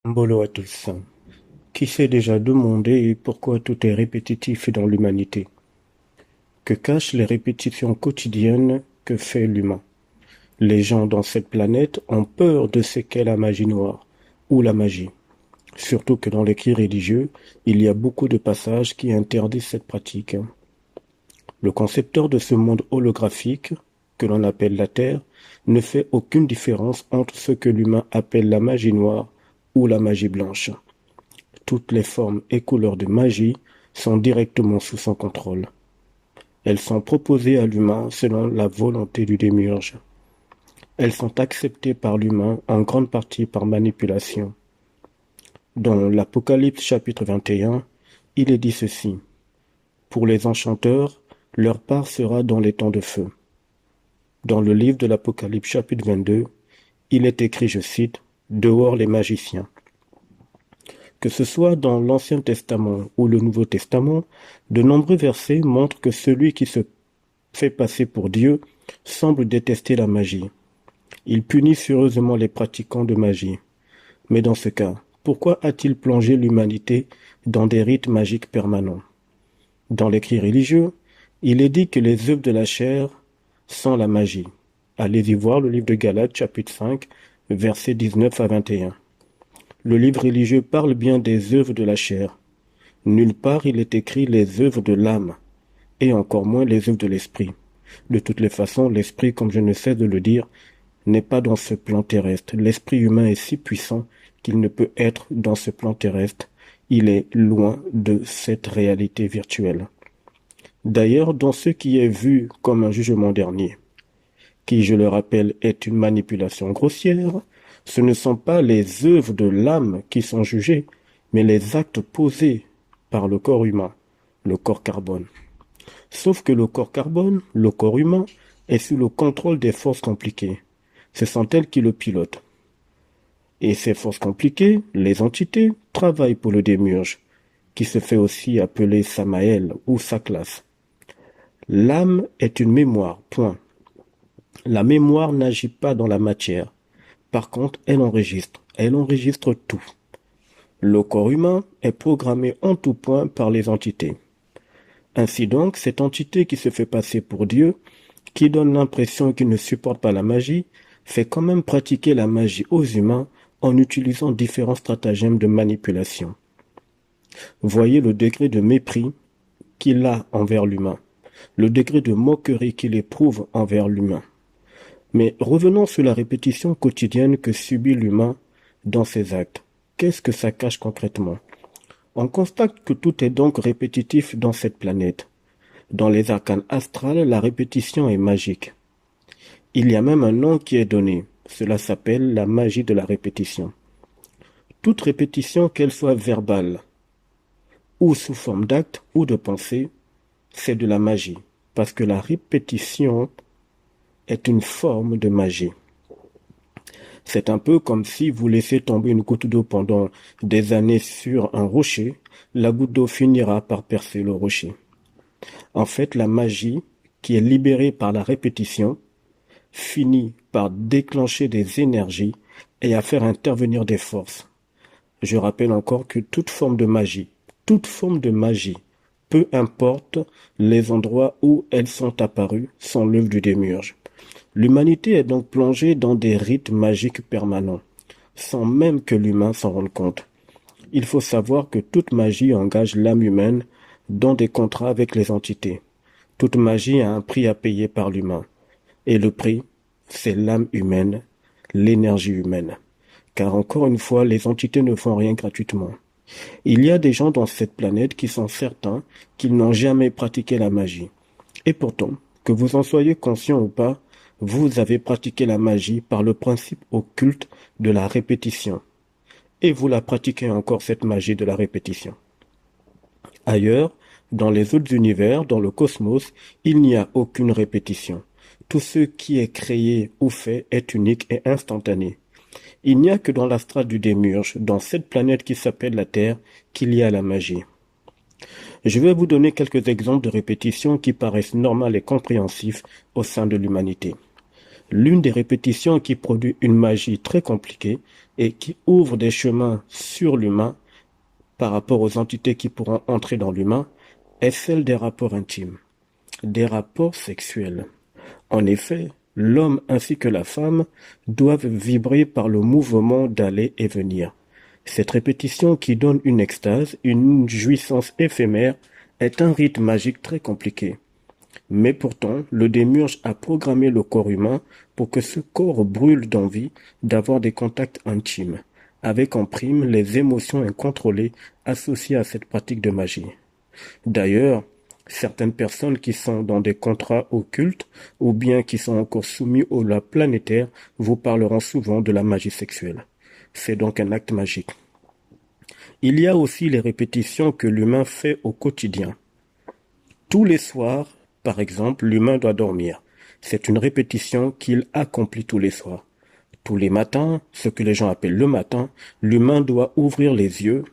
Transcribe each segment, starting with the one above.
Mbolo à tous. Qui s'est déjà demandé pourquoi tout est répétitif dans l'humanité? Que cachent les répétitions quotidiennes que fait l'humain? Les gens dans cette planète ont peur de ce qu'est la magie noire ou la magie. Surtout que dans l'écrit religieux, il y a beaucoup de passages qui interdisent cette pratique. Le concepteur de ce monde holographique, que l'on appelle la Terre, ne fait aucune différence entre ce que l'humain appelle la magie noire ou la magie blanche. Toutes les formes et couleurs de magie sont directement sous son contrôle. Elles sont proposées à l'humain selon la volonté du démiurge. Elles sont acceptées par l'humain en grande partie par manipulation. Dans l'Apocalypse chapitre 21, il est dit ceci. Pour les enchanteurs, leur part sera dans les temps de feu. Dans le livre de l'Apocalypse chapitre 22, il est écrit, je cite, « Dehors les magiciens ». Que ce soit dans l'Ancien Testament ou le Nouveau Testament, de nombreux versets montrent que celui qui se fait passer pour Dieu semble détester la magie. Il punit furieusement les pratiquants de magie. Mais dans ce cas, pourquoi a-t-il plongé l'humanité dans des rites magiques permanents? Dans l'écrit religieux, il est dit que les œuvres de la chair sont la magie. Allez-y voir le livre de Galates chapitre 5, versets 19 à 21. Le livre religieux parle bien des œuvres de la chair. Nulle part il est écrit les œuvres de l'âme, et encore moins les œuvres de l'esprit. De toutes les façons, l'esprit, comme je ne cesse de le dire, n'est pas dans ce plan terrestre. L'esprit humain est si puissant qu'il ne peut être dans ce plan terrestre. Il est loin de cette réalité virtuelle. D'ailleurs, dans ce qui est vu comme un jugement dernier, qui, je le rappelle, est une manipulation grossière, ce ne sont pas les œuvres de l'âme qui sont jugées, mais les actes posés par le corps humain, le corps carbone. Sauf que le corps carbone, le corps humain, est sous le contrôle des forces compliquées. Ce sont elles qui le pilotent. Et ces forces compliquées, les entités, travaillent pour le démiurge, qui se fait aussi appeler Samaël ou Saklas. L'âme est une mémoire, point. La mémoire n'agit pas dans la matière. Par contre, elle enregistre tout. Le corps humain est programmé en tout point par les entités. Ainsi donc, cette entité qui se fait passer pour Dieu, qui donne l'impression qu'il ne supporte pas la magie, fait quand même pratiquer la magie aux humains en utilisant différents stratagèmes de manipulation. Voyez le degré de mépris qu'il a envers l'humain, le degré de moquerie qu'il éprouve envers l'humain. Mais revenons sur la répétition quotidienne que subit l'humain dans ses actes. Qu'est-ce que ça cache concrètement? On constate que tout est donc répétitif dans cette planète. Dans les arcanes astrales, la répétition est magique. Il y a même un nom qui est donné. Cela s'appelle la magie de la répétition. Toute répétition, qu'elle soit verbale, ou sous forme d'acte ou de pensée, c'est de la magie. Parce que la répétition est une forme de magie. C'est un peu comme si vous laissez tomber une goutte d'eau pendant des années sur un rocher, la goutte d'eau finira par percer le rocher. En fait, la magie, qui est libérée par la répétition, finit par déclencher des énergies et à faire intervenir des forces. Je rappelle encore que toute forme de magie, peu importe les endroits où elles sont apparues, sont l'œuvre du démiurge. L'humanité est donc plongée dans des rites magiques permanents, sans même que l'humain s'en rende compte. Il faut savoir que toute magie engage l'âme humaine dans des contrats avec les entités. Toute magie a un prix à payer par l'humain. Et le prix, c'est l'âme humaine, l'énergie humaine. Car encore une fois, les entités ne font rien gratuitement. Il y a des gens dans cette planète qui sont certains qu'ils n'ont jamais pratiqué la magie. Et pourtant, que vous en soyez conscient ou pas, vous avez pratiqué la magie par le principe occulte de la répétition. Et vous la pratiquez encore, cette magie de la répétition. Ailleurs, dans les autres univers, dans le cosmos, il n'y a aucune répétition. Tout ce qui est créé ou fait est unique et instantané. Il n'y a que dans l'astral du démiurge, dans cette planète qui s'appelle la Terre, qu'il y a la magie. Je vais vous donner quelques exemples de répétitions qui paraissent normales et compréhensifs au sein de l'humanité. L'une des répétitions qui produit une magie très compliquée et qui ouvre des chemins sur l'humain par rapport aux entités qui pourront entrer dans l'humain est celle des rapports intimes, des rapports sexuels. En effet, l'homme ainsi que la femme doivent vibrer par le mouvement d'aller et venir. Cette répétition qui donne une extase, une jouissance éphémère, est un rite magique très compliqué. Mais pourtant, le démiurge a programmé le corps humain pour que ce corps brûle d'envie d'avoir des contacts intimes, avec en prime les émotions incontrôlées associées à cette pratique de magie. D'ailleurs, certaines personnes qui sont dans des contrats occultes ou bien qui sont encore soumis au la planétaire vous parleront souvent de la magie sexuelle. C'est donc un acte magique. Il y a aussi les répétitions que l'humain fait au quotidien. Tous les soirs, par exemple, l'humain doit dormir. C'est une répétition qu'il accomplit tous les soirs. Tous les matins, ce que les gens appellent le matin, l'humain doit ouvrir les yeux.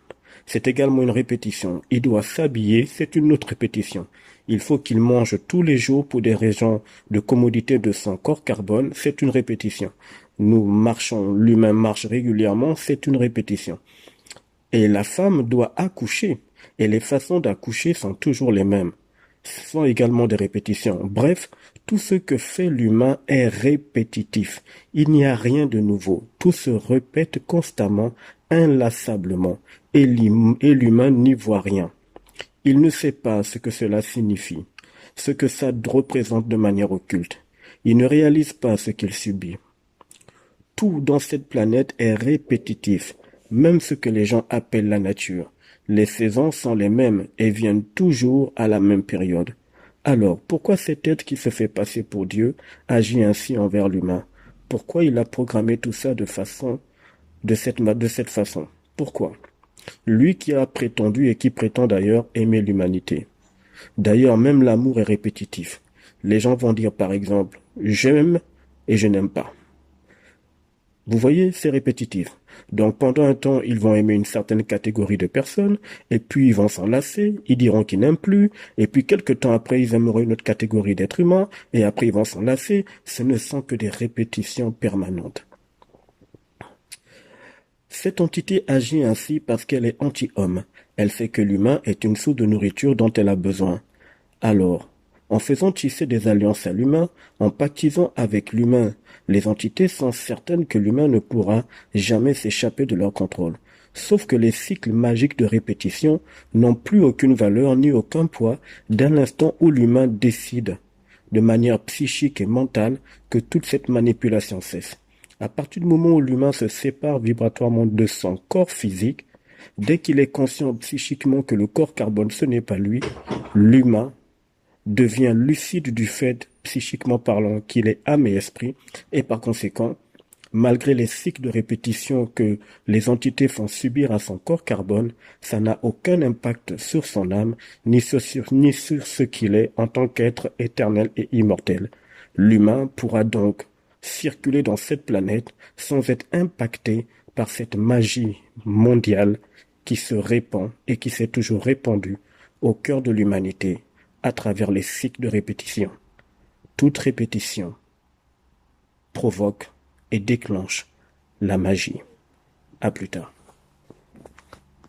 C'est également une répétition. Il doit s'habiller, c'est une autre répétition. Il faut qu'il mange tous les jours pour des raisons de commodité de son corps carbone, c'est une répétition. Nous marchons, l'humain marche régulièrement, c'est une répétition. Et la femme doit accoucher, et les façons d'accoucher sont toujours les mêmes. Ce sont également des répétitions. Bref, tout ce que fait l'humain est répétitif. Il n'y a rien de nouveau. Tout se répète constamment, inlassablement, et l'humain n'y voit rien. Il ne sait pas ce que cela signifie, ce que ça représente de manière occulte. Il ne réalise pas ce qu'il subit. Tout dans cette planète est répétitif, même ce que les gens appellent la nature. Les saisons sont les mêmes et viennent toujours à la même période. Alors, pourquoi cet être qui se fait passer pour Dieu agit ainsi envers l'humain? Pourquoi il a programmé tout ça de cette façon? Pourquoi? Lui qui a prétendu et qui prétend d'ailleurs aimer l'humanité. D'ailleurs, même l'amour est répétitif. Les gens vont dire par exemple, j'aime et je n'aime pas. Vous voyez, c'est répétitif. Donc pendant un temps, ils vont aimer une certaine catégorie de personnes, et puis ils vont s'en lasser, ils diront qu'ils n'aiment plus, et puis quelque temps après, ils aimeront une autre catégorie d'êtres humains, et après ils vont s'en lasser. Ce ne sont que des répétitions permanentes. Cette entité agit ainsi parce qu'elle est anti-homme. Elle fait que l'humain est une source de nourriture dont elle a besoin. Alors, en faisant tisser des alliances à l'humain, en pactisant avec l'humain, les entités sont certaines que l'humain ne pourra jamais s'échapper de leur contrôle. Sauf que les cycles magiques de répétition n'ont plus aucune valeur ni aucun poids dès l'instant où l'humain décide, de manière psychique et mentale, que toute cette manipulation cesse. À partir du moment où l'humain se sépare vibratoirement de son corps physique, dès qu'il est conscient psychiquement que le corps carbone ce n'est pas lui, l'humain devient lucide du fait, psychiquement parlant, qu'il est âme et esprit, et par conséquent, malgré les cycles de répétition que les entités font subir à son corps carbone, ça n'a aucun impact sur son âme, ni sur ce qu'il est en tant qu'être éternel et immortel. L'humain pourra donc circuler dans cette planète sans être impacté par cette magie mondiale qui se répand et qui s'est toujours répandue au cœur de l'humanité à travers les cycles de répétition. Toute répétition provoque et déclenche la magie. À plus tard.